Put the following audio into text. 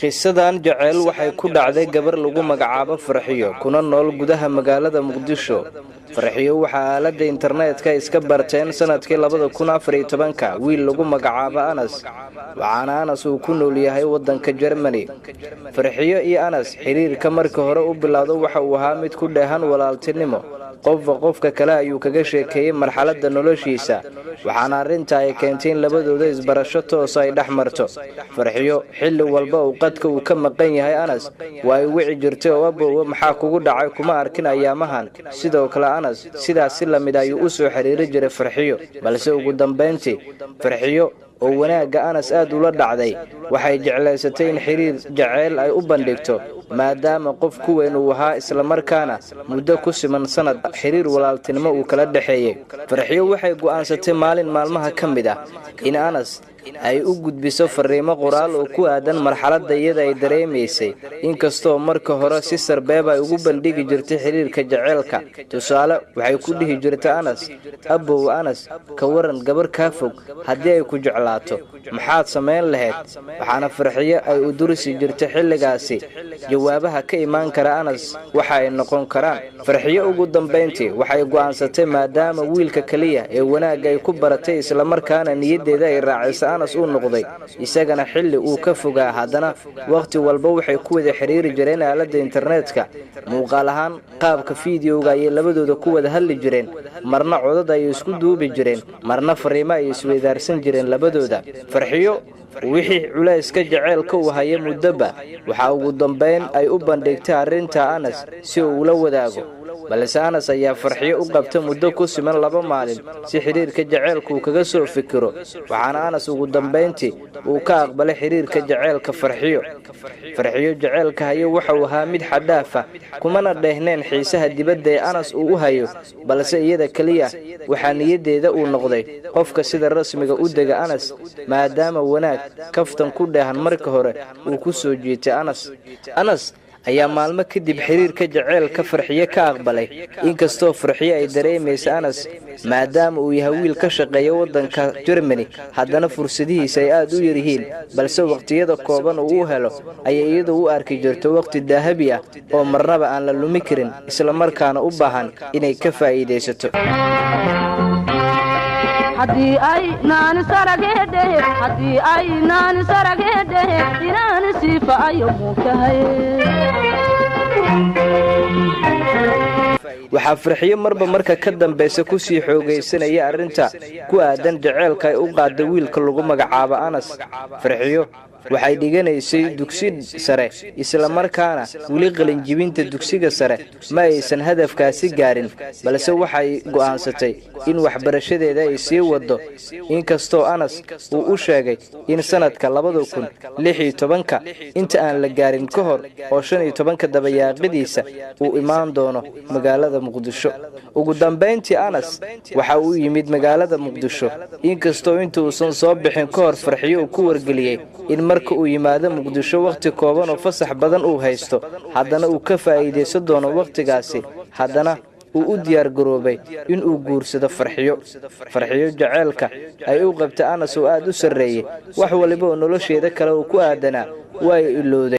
qisadan jacayl waxay ku dhacday gabar lagu magacaabo Farxiyo kuna nool gudaha magaalada Muqdisho. Farxiyo waxa aalada internetka iska barteen sanadkii 2014 wiil lagu magacaabo Anas. Waxaana Anas uu ku nool yahay wadanka Germany. Farxiyo iyo Anas xiriirka markii hore u bilowday waxa uu ahaa mid ku dheehan walaaltinimo. qofka kale ayuu kaga sheekeeyay marxaladda noloshiisa waxaana arinta ay keentay in labadooda isbarasho toos ay dhaxmarto Farxiyo xilli walba uu qadka uu ka maqan yahay Anas way wici jirtay oo aboowe maxaa kugu dhacay kuma arkin ayaamahan sidoo kale Anas sidaas la mid ayuu u soo xiriiri jiray Farxiyo balse ugu dambeyntii Farxiyo oo wanaaga Anas aad ula dhacday waxay jeclaysatay in xiriir jacayl ay u bandhigto maadaama qof ku weyn uu ahaa isla markaana muddo ku siman sanad xiriir walaaltinimo uu kala dhaxeeyay Farxiyo waxay go'aansatay maalin maalmaha kamid ah in Anas ay u gudbiso fariimo qoraal oo ku aadan marxaladda iyada ay dareemaysay inkastoo marka hore si sarbeeb ay ugu bandhigi jirtay xiriirka jaceylka tusaale waxay ku dhihi jirtay Anas abow Anas ka waran gabar ka fog hadii ay ku jeclaato maxaad sameyn lahayd waxaana Farxiyo ay u durisi jirtay xilligaasi jawaabaha ka imaan kara Anas waxa ay noqon karaan Farxiyo ugu dambeyntii waxay go'aansatay maadaama wiilka kaliya ee wanaaga ay ku baratay isla markaana niyadeeda ay raacayso Anas uu noqday isagana xilli uu ka fogaa hadana waqti walba waxay ku wada xiriiri jireen aalada internetka muuqaal ahaan qaabka fiidiyowga ay labadooda ku wada hadli jireen marna codad ay isku duubi jireen marna fariimo ay isweydaarsan jireen labadooda Farxiyo wixii culayska jaceylka uu hayay mudaba waxa ugu dambeyn ay u bandhigtay arinta Anas si uu la wadaago balse Anas ayaa Farxiyo u qabtay muddo ku siman 2 maalin si xiriirka jaceylku kaga soo fikiro waxaana Anas ugu dambeyntii uu ka aqbalay xiriirka jaceylka Farxiyo jaceylka hayo waxa uu ahaa mid xadaafa kumana dheehneen xiisaha dibadda ee Anas uu u hayo balse iyada kaliya waxa niyadeeda uu noqday qofka sida rasmiga u dega Anas maadaama wanaag kaftan ku dheehan markii hore uu ku soo jiitay Anas ayaa maalmo kadib xiriirka jaceylka Farxiyo ka aqbalay inkastoo Farxiyo ay dareemayso Anas maadaama uu yahay wiil ka shaqeeya wadanka Germany haddana fursadihiisa ay aad u yar yihiin balse waqtiyada kooban uu helo ay iyadu u arki jirto waqti dahabi ah oo marnaba aan la lumi karin isla markaana u baahan inay ka faa'iideysato hadii ay naan saragede inaan sifaayo muukahay waxa Farxiyo marba marka ka dambeysay ku sii xoogeysanaya arinta ku aadan jaceylka ay u qaaday wiilka lagu magacaabo Anas Farxiyo waxay dhiganaysay dugsi sare isla markaana wali qalin jibinta dugsiga sare ma aysan hadafkaasi gaarin balse waxay go'aansatay in waxbarashadeeda ay sii wado inkastoo Anas uu u sheegay in sanadka 2016 inta aan la gaarin ka hor oo 15 dabayaaqadiisa uu imaan doono magaalada Muqdisho ugu dambeyntii Anas waxa uu yimid magaalada Muqdisho inkastoo inta uu soo bixin ka hor Farxiyo uu ku wargeliyay in marka uu yimaado Muqdisho waqti kooban oo fasax badan uu haysto haddana uu ka faa'iideysan doono waqtigaasi haddana uu u diyaar garoobay in uu guursado Farxiyo jaceylka ay u qabtay Anas oo aad u sareeyay wax waliba oo nolosheeda kale uu ku aadanaa way ilowday